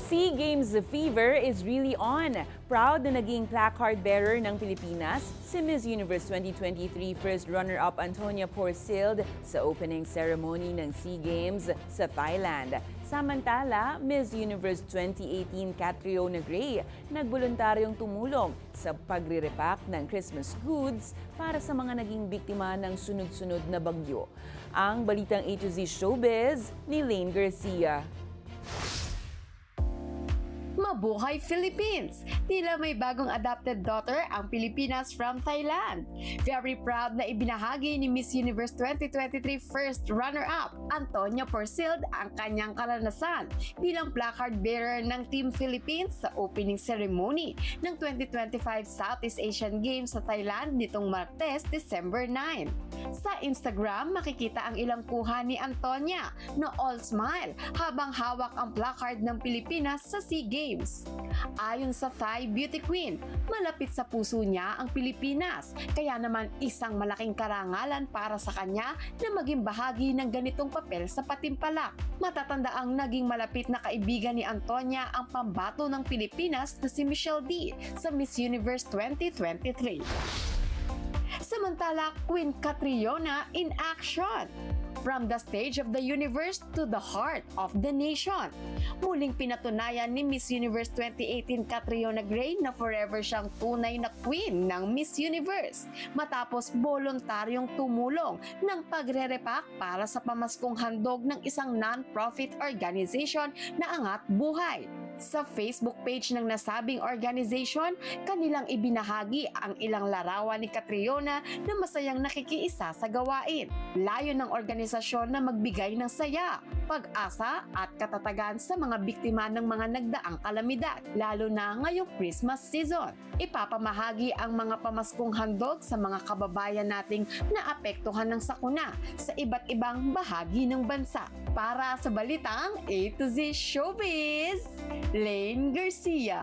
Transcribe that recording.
SEA Games fever is really on. Proud na naging placard bearer ng Pilipinas si Miss Universe 2023 first runner-up Antonia Porcilde sa opening ceremony ng SEA Games sa Thailand. Samantala, Miss Universe 2018 Catriona Gray nagboluntaryong tumulong sa pagre-repack ng Christmas goods para sa mga naging biktima ng sunod-sunod na bagyo. Ang balitang A to Z Showbiz ni Lane Garcia. Mabuhay Philippines! Tila may bagong adopted daughter ang Pilipinas from Thailand. Very proud na ibinahagi ni Miss Universe 2023 first runner-up, Antonia Porcilde, ang kanyang karanasan bilang placard bearer ng Team Philippines sa opening ceremony ng 2025 Southeast Asian Games sa Thailand nitong Martes, December 9. Sa Instagram, makikita ang ilang kuha ni Antonia na all smile habang hawak ang placard ng Pilipinas sa SEA Games. Ayon sa Thai Beauty Queen, malapit sa puso niya ang Pilipinas, kaya naman isang malaking karangalan para sa kanya na maging bahagi ng ganitong papel sa patimpalak. Matatanda ang naging malapit na kaibigan ni Antonia ang pambato ng Pilipinas na si Michelle D sa Miss Universe 2023. Samantala, Queen Catriona in action! From the stage of the universe to the heart of the nation. Muling pinatunayan ni Miss Universe 2018 Catriona Gray na forever siyang tunay na queen ng Miss Universe matapos voluntaryong tumulong ng pagre-repack para sa pamaskong handog ng isang non-profit organization na Angat Buhay. Sa Facebook page ng nasabing organization, kanilang ibinahagi ang ilang larawan ni Catriona na masayang nakikiisa sa gawain. Layo ng organisasyon na magbigay ng saya, pag-asa at katatagan sa mga biktima ng mga nagdaang kalamidad, lalo na ngayong Christmas season. Ipapamahagi ang mga pamaskong handog sa mga kababayan nating naapektuhan ng sakuna sa iba't ibang bahagi ng bansa. Para sa balitang A to Z Showbiz, Lane Garcia.